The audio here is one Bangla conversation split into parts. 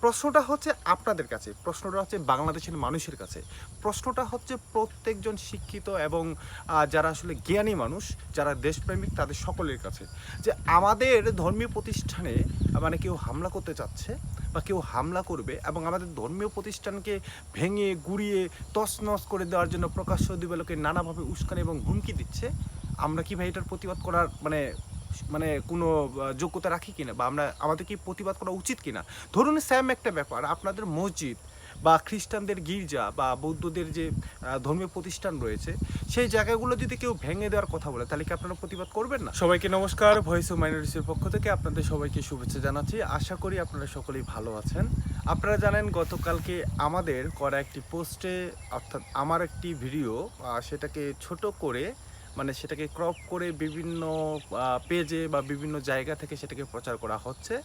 প্রশ্নটা হচ্ছে আপনাদের কাছে, প্রশ্নটা হচ্ছে বাংলাদেশের মানুষের কাছে, প্রশ্নটা হচ্ছে প্রত্যেকজন শিক্ষিত এবং যারা আসলে জ্ঞানী মানুষ, যারা দেশপ্রেমিক তাদের সকলের কাছে, যে আমাদের ধর্মীয় প্রতিষ্ঠানে মানে কেউ হামলা করতে চাচ্ছে বা কেউ হামলা করবে এবং আমাদের ধর্মীয় প্রতিষ্ঠানকে ভেঙে গুঁড়িয়ে তছনছ করে দেওয়ার জন্য প্রকাশ্য দিবালোকে নানাভাবে উস্কানি এবং হুমকি দিচ্ছে। আমরা কি ভাই এটার প্রতিবাদ করার মানে মানে কোনো যোগ্যতা রাখি কিনা, বা আমাদের কি প্রতিবাদ করা উচিত কিনা? ধরুন স্যাম একটা ব্যাপার, আপনাদের মসজিদ বা খ্রিস্টানদের গির্জা বা বৌদ্ধদের যে ধর্মীয় প্রতিষ্ঠান রয়েছে, সেই জায়গাগুলো যদি কেউ ভেঙে দেওয়ার কথা বলে, তাহলে কি আপনারা প্রতিবাদ করবেন না? সবাইকে নমস্কার, ভয়েস অফ মাইনরিটিসের পক্ষ থেকে আপনাদের সবাইকে শুভেচ্ছা জানাচ্ছি। আশা করি আপনারা সকলেই ভালো আছেন। আপনারা জানেন গতকালকে আমাদের করা একটি পোস্টে, অর্থাৎ আমার একটি ভিডিও, সেটাকে ছোট করে মানে সেটাকে ক্রপ করে বিভিন্ন পেজে বা বিভিন্ন জায়গা থেকে সেটাকে প্রচার করা হচ্ছে,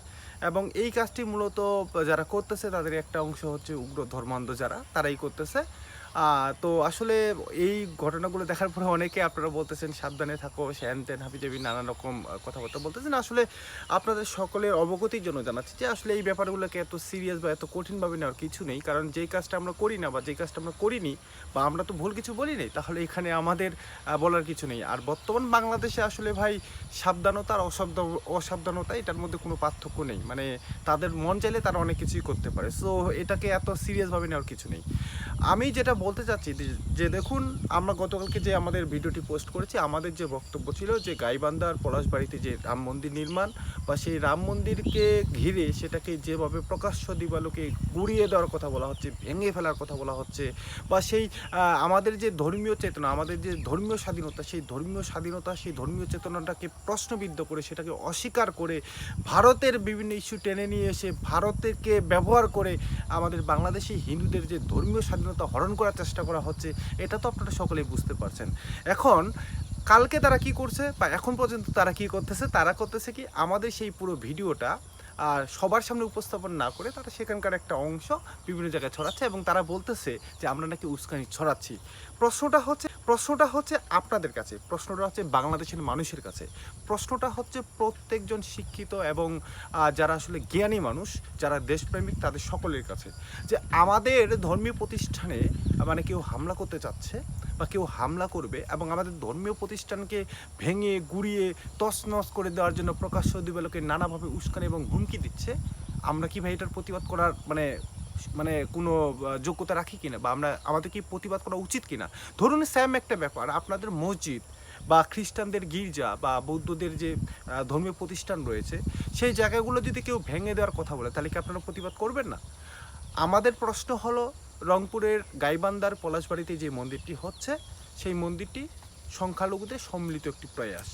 এবং এই কাজটি মূলত যারা করতেছে তাদের একটা অংশ হচ্ছে উগ্র ধর্মান্ধ, যারা তারাই করতেছে। তো আসলে এই ঘটনাগুলো দেখার পরে অনেকে আপনারা বলতেছেন সাবধানে থাকো, শ্যান ত্যান হাবিজাবি নানা রকম কথাবার্তা বলতেছেন। আসলে আপনাদের সকলের অবগতির জন্য জানাচ্ছি যে আসলে এই ব্যাপারগুলোকে এত সিরিয়াস বা এত কঠিনভাবে নেওয়ার কিছু নেই, কারণ যেই কাজটা আমরা করি না বা যেই কাজটা আমরা করিনি বা আমরা তো ভুল কিছু বলি নেই, তাহলে এখানে আমাদের বলার কিছু নেই। আর বর্তমান বাংলাদেশে আসলে ভাই সাবধানতা আর অসাবধানতা এটার মধ্যে কোনো পার্থক্য নেই, মানে তাদের মন চাইলে তারা অনেক কিছুই করতে পারে। সো এটাকে এত সিরিয়াসভাবে নেওয়ার কিছু নেই। আমি যেটা বলতে চাচ্ছি যে দেখুন, আমরা গতকালকে যে আমাদের ভিডিওটি পোস্ট করেছি, আমাদের যে বক্তব্য ছিল যে গাইবান্ধার পলাশবাড়িতে যে রাম মন্দির নির্মাণ বা সেই রাম মন্দিরকে ঘিরে সেটাকে যেভাবে প্রকাশ্য দিবালোকে গুঁড়িয়ে দেওয়ার কথা বলা হচ্ছে, ভেঙে ফেলার কথা বলা হচ্ছে, বা সেই আমাদের যে ধর্মীয় চেতনা, আমাদের যে ধর্মীয় স্বাধীনতা, সেই ধর্মীয় চেতনাটাকে প্রশ্নবিদ্ধ করে সেটাকে অস্বীকার করে ভারতের বিভিন্ন ইস্যু টেনে নিয়ে এসে ভারতকে ব্যবহার করে আমাদের বাংলাদেশি হিন্দুদের যে ধর্মীয় স্বাধীনতা হরণ করার চেষ্টা করা হচ্ছে, এটা তো আপনারা সকলেই বুঝতে পারছেন। এখন কালকে তারা কি করছে বা এখন পর্যন্ত তারা কি করতেছে, তারা করতেছে কি, আমাদের সেই পুরো ভিডিওটা আর সবার সামনে উপস্থাপন না করে তারা সেখানকার একটা অংশ বিভিন্ন জায়গায় ছড়াচ্ছে এবং তারা বলতেছে যে আমরা নাকি উস্কানি ছড়াচ্ছি। প্রশ্নটা হচ্ছে আপনাদের কাছে, প্রশ্নটা হচ্ছে বাংলাদেশের মানুষের কাছে, প্রশ্নটা হচ্ছে প্রত্যেকজন শিক্ষিত এবং যারা আসলে জ্ঞানী মানুষ, যারা দেশপ্রেমিক তাদের সকলের কাছে, যে আমাদের ধর্মীয় প্রতিষ্ঠানে মানে কেউ হামলা করতে চাচ্ছে বা কেউ হামলা করবে এবং আমাদের ধর্মীয় প্রতিষ্ঠানকে ভেঙে গুঁড়িয়ে তছনছ করে দেওয়ার জন্য প্রকাশ্য দিবালোকে নানাভাবে উস্কানি এবং হুমকি দিচ্ছে। আমরা কি ভাই এটার প্রতিবাদ করার মানে মানে কোনো যোগ্যতা রাখি কিনা, বা আমাদের কি প্রতিবাদ করা উচিত কিনা? ধরুন স্যাম একটা ব্যাপার, আপনাদের মসজিদ বা খ্রিস্টানদের গির্জা বা বৌদ্ধদের যে ধর্মীয় প্রতিষ্ঠান রয়েছে, সেই জায়গাগুলো যদি কেউ ভেঙে দেওয়ার কথা বলে, তাহলে কি আপনারা প্রতিবাদ করবেন না? আমাদের প্রশ্ন হলো, রংপুরের গাইবান্ধার পলাশবাড়িতে যে মন্দিরটি হচ্ছে, সেই মন্দিরটি সংখ্যালঘুদের সম্মিলিত একটি প্রয়াস।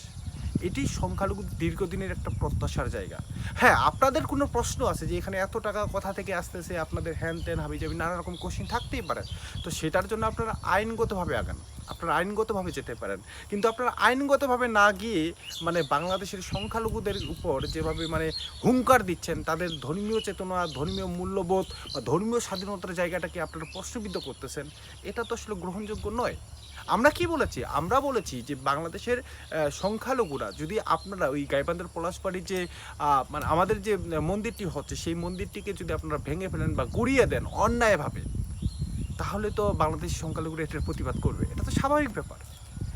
এটি সংখ্যালঘুদের দীর্ঘদিনের একটা প্রত্যাশার জায়গা। হ্যাঁ, আপনাদের কোনো প্রশ্ন আছে যে এখানে এত টাকা কোথা থেকে আসতেছে, আপনাদের হ্যান ত্যান হাবিজাবি নানা রকম কোশ্চেন থাকতেই পারে। তো সেটার জন্য আপনারা আইনগতভাবে আগান, আপনারা আইনগতভাবে যেতে পারেন। কিন্তু আপনারা আইনগতভাবে না গিয়ে মানে বাংলাদেশের সংখ্যালঘুদের উপর যেভাবে মানে হুঙ্কার দিচ্ছেন, তাদের ধর্মীয় চেতনা, ধর্মীয় মূল্যবোধ বা ধর্মীয় স্বাধীনতার জায়গাটাকে আপনারা প্রশ্নবিদ্ধ করতেছেন, এটা তো আসলে গ্রহণযোগ্য নয়। আমরা কি বলেছি? আমরা বলেছি যে বাংলাদেশের সংখ্যালঘুরা যদি আপনারা ওই গাইবান্ধার পলাশবাড়ির যে মানে আমাদের যে মন্দিরটি হচ্ছে, সেই মন্দিরটিকে যদি আপনারা ভেঙে ফেলেন বা গুঁড়িয়ে দেন অন্যায়ভাবে, তাহলে তো বাংলাদেশের সংখ্যালঘুরা এটার প্রতিবাদ করবে। এটা তো স্বাভাবিক ব্যাপার,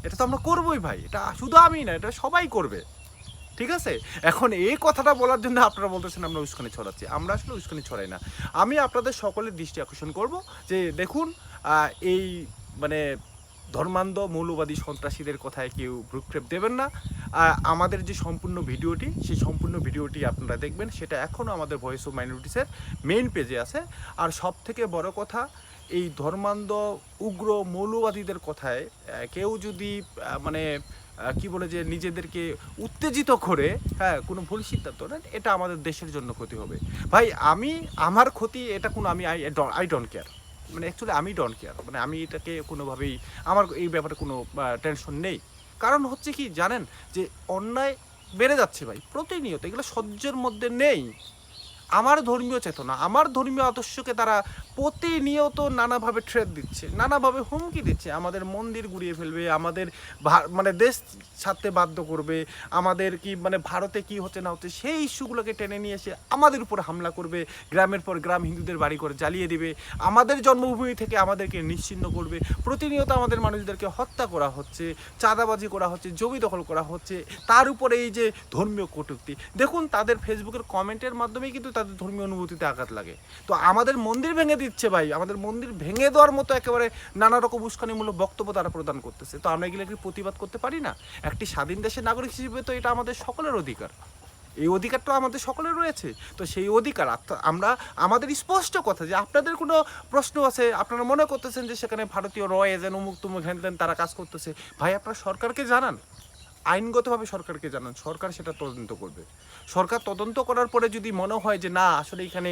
এটা তো আমরা করবোই ভাই, এটা শুধু আমি না, এটা সবাই করবে। ঠিক আছে? এখন এই কথাটা বলার জন্য আপনারা বলতেছেন আমরা উস্কানি ছড়াচ্ছি। আমরা আসলে উস্কানি ছড়াই না। আমি আপনাদের সকলের দৃষ্টি আকর্ষণ করব যে দেখুন, এই মানে ধর্মান্ধ মৌলবাদী সন্ত্রাসীদের কথায় কেউ ভ্রুক্ষেপ দেবেন না। আমাদের যে সম্পূর্ণ ভিডিওটি, সেই সম্পূর্ণ ভিডিওটি আপনারা দেখবেন, সেটা এখনও আমাদের ভয়েস অফ মাইনরিটিসের মেইন পেজে আছে। আর সবথেকে বড় কথা, এই ধর্মান্ধ উগ্র মৌলবাদীদের কথায় কেউ যদি মানে কি বলে যে নিজেদেরকে উত্তেজিত করে হ্যাঁ কোনো ভুল সিদ্ধান্ত নেন, এটা আমাদের দেশের জন্য ক্ষতি হবে। ভাই আমার ক্ষতি এটা কোনো আই ডোন্ট কেয়ার, মানে অ্যাকচুয়ালি আমি ডোন্ট কেয়ার, মানে আমি এটাকে কোনোভাবেই আমার এই ব্যাপারে কোনো টেনশন নেই। কারণ হচ্ছে কি জানেন, যে অন্যায় বেড়ে যাচ্ছে ভাই প্রতিনিয়ত, এগুলো সহ্যের মধ্যে নেই। আমার ধর্মীয় চেতনা, আমার ধর্মীয় আদর্শকে তারা প্রতিনিয়ত নানাভাবে থ্রেট দিচ্ছে, নানাভাবে হুমকি দিচ্ছে। আমাদের মন্দির গুড়িয়ে ফেলবে, আমাদের মানে দেশ ছাড়তে বাধ্য করবে, আমাদের কি মানে ভারতে কি হচ্ছে না হচ্ছে সেই ইস্যুগুলোকে টেনে নিয়ে এসে আমাদের উপর হামলা করবে, গ্রামের পর গ্রাম হিন্দুদের বাড়ি করে জ্বালিয়ে দিবে, আমাদের জন্মভূমি থেকে আমাদেরকে নিশ্চিহ্ন করবে। প্রতিনিয়ত আমাদের মানুষদেরকে হত্যা করা হচ্ছে, চাঁদাবাজি করা হচ্ছে, জমি দখল করা হচ্ছে, তার উপরে এই যে ধর্মীয় কটূক্তি। দেখুন তাদের ফেসবুকের কমেন্টের মাধ্যমেই কিন্তু তাদের ধর্মীয় অনুভূতিতে আঘাত লাগে। তো আমাদের মন্দির ভেঙে দিচ্ছে ভাই, আমাদের মন্দির ভেঙে দেওয়ার মতো একেবারে নানা রকম উস্কানিমূলক বক্তব্য তারা প্রদান করতেছে। তো আমরা এগুলো কি প্রতিবাদ করতে পারি না? একটি স্বাধীন দেশের নাগরিক হিসেবে তো এটা আমাদের সকলের অধিকার, এই অধিকারটা আমাদের সকলের রয়েছে। তো সেই অধিকার আমরা, আমাদের স্পষ্ট কথা যে আপনাদের কোনো প্রশ্ন আছে, আপনারা মনে করতেছেন যে সেখানে ভারতীয় এজেন্ট অমুক তুমুক হ্যান ত্যান তারা কাজ করতেছে, ভাই আপনারা সরকারকে জানান, আইনগতভাবে সরকারকে জানান, সরকার সেটা তদন্ত করবে। সরকার তদন্ত করার পরে যদি মনে হয় যে না আসলে এখানে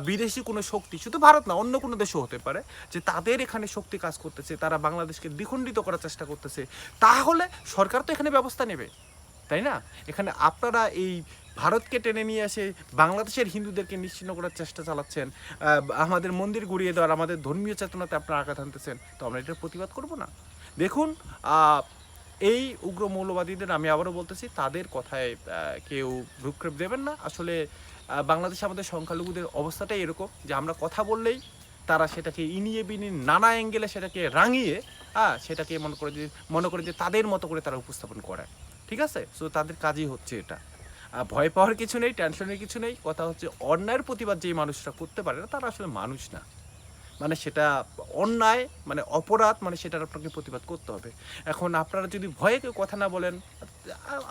বিদেশি কোনো শক্তি, শুধু ভারত না অন্য কোনো দেশও হতে পারে, যে তাদের এখানে শক্তি কাজ করতেছে, তারা বাংলাদেশকে দ্বিখণ্ডিত করার চেষ্টা করতেছে, তাহলে সরকার তো এখানে ব্যবস্থা নেবে, তাই না? এখানে আপনারা এই ভারতকে টেনে নিয়ে এসে বাংলাদেশের হিন্দুদেরকে নিশ্চিহ্ন করার চেষ্টা চালাচ্ছেন, আমাদের মন্দির গুড়িয়ে দেওয়ার, আমাদের ধর্মীয় চেতনাতে আপনারা আঘাত আনতেছেন। তো আমরা এটার প্রতিবাদ করব না? দেখুন এই উগ্র মৌলবাদীদের আমি আবারও বলতেছি, তাদের কথায় কেউ ভ্রুক্ষেপ দেবেন না। আসলে বাংলাদেশে আমাদের সংখ্যালঘুদের অবস্থাটাই এরকম যে আমরা কথা বললেই তারা সেটাকে ইনিয়ে বিনিয়ে নানা অ্যাঙ্গেলে সেটাকে রাঙিয়ে সেটাকে মনে করে যে তাদের মতো করে তারা উপস্থাপন করে। ঠিক আছে? সো তাদের কাজই হচ্ছে এটা। ভয় পাওয়ার কিছু নেই, টেনশনের কিছু নেই। কথা হচ্ছে অন্যায়ের প্রতিবাদ যেই মানুষরা করতে পারে না তারা আসলে মানুষ না। মানে সেটা অন্যায়, মানে অপরাধ, মানে সেটার আপনাকে প্রতিবাদ করতে হবে। এখন আপনারা যদি ভয়ে কেউ কথা না বলেন,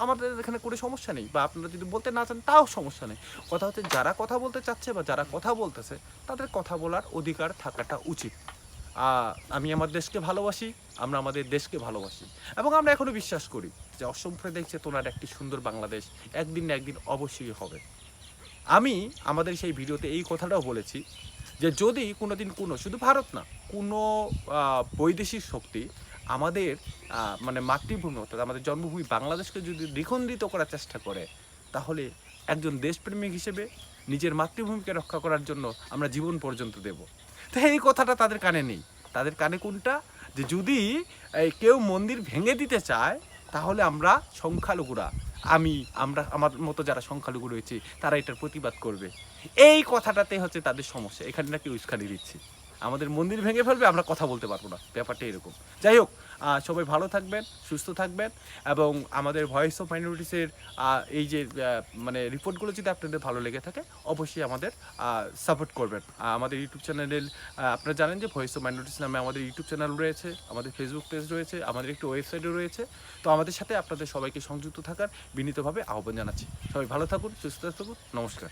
আমাদের এখানে কোনো সমস্যা নেই, বা আপনারা যদি বলতে না চান তাও সমস্যা নেই। কথা হচ্ছে যারা কথা বলতে চাচ্ছে বা যারা কথা বলতেছে তাদের কথা বলার অধিকার থাকাটা উচিত। আমি আমার দেশকে ভালোবাসি, আমরা আমাদের দেশকে ভালোবাসি, এবং আমরা এখনো বিশ্বাস করি যে অসম প্রদেশ চেতনার একটি সুন্দর বাংলাদেশ একদিন না একদিন অবশ্যই হবে। আমি আমাদের সেই ভিডিওতে এই কথাটাও বলেছি যে যদি কোনোদিন শুধু ভারত না, কোনো বৈদেশিক শক্তি আমাদের মানে মাতৃভূমি অর্থাৎ আমাদের জন্মভূমি বাংলাদেশকে যদি দ্বিখণ্ডিত করার চেষ্টা করে, তাহলে একজন দেশপ্রেমিক হিসেবে নিজের মাতৃভূমিকে রক্ষা করার জন্য আমরা জীবন পর্যন্ত দেব। তো এই কথাটা তাদের কানে নেই। তাদের কানে কোনটা? যে যদি কেউ মন্দির ভেঙে দিতে চায়, তাহলে আমরা সংখ্যালঘুরা, আমরা আমার মতো যারা সংখ্যালঘু রয়েছে তারা এটার প্রতিবাদ করবে। এই কথাটাতে হচ্ছে তাদের সমস্যা। এখানে নাকি উস্কানি দিচ্ছি, আমাদের মন্দির ভেঙে ফেলবে, আমরা কথা বলতে পারবো না, ব্যাপারটা এরকম। যাই হোক, সবাই ভালো থাকবেন, সুস্থ থাকবেন, এবং আমাদের ভয়েস অফ মাইনরিটিসের এই যে মানে রিপোর্টগুলো যদি আপনাদের ভালো লেগে থাকে অবশ্যই আমাদের সাপোর্ট করবেন। আমাদের ইউটিউব চ্যানেলের আপনারা জানেন যে ভয়েস অফ মাইনরিটিস নামে আমাদের ইউটিউব চ্যানেল রয়েছে, আমাদের ফেসবুক পেজ রয়েছে, আমাদের একটি ওয়েবসাইটও রয়েছে। তো আমাদের সাথে আপনাদের সবাইকে সংযুক্ত থাকার বিনীতভাবে আহ্বান জানাচ্ছি। সবাই ভালো থাকুন, সুস্থ থাকুন, নমস্কার।